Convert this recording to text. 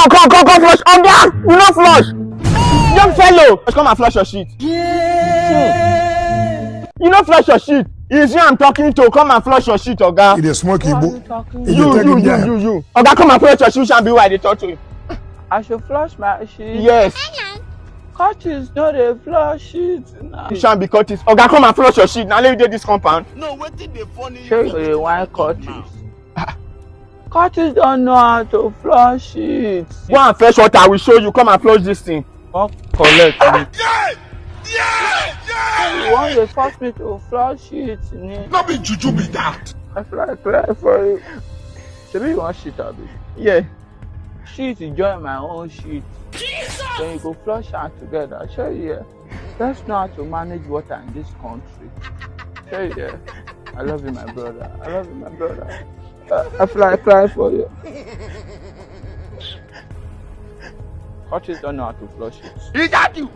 Come flush. Oh yeah, you not flush. Young fellow, come and flush your shit. You not flush your shit. It's you I'm talking to. Come and flush your shit, Oga. It is smoky. You. Oga, come and flush your shit. Shall be why they talk to you. I should flush my shit. Yes. Curtis, no, they flush shit now. You shan't be Curtis. Oga, come and flush your shit. Now let me do this compound. No, what did they funny? Show you the wine Curtis. Curtis don't know how to flush it. Go and fetch water. I will show you. Come and flush this thing. Come collect it. Yeah! You want to force me to flush it? Not be juju be that. I cry for you. Maybe you want shit, Abi? Yeah. Shit, enjoy my own shit. Jesus! Then you go flush out together. I show you. Let's know how to manage water in this country. Show you. I love you, my brother. I love you, my brother. I cry for you. Curtis don't know how to flush it. Is that you?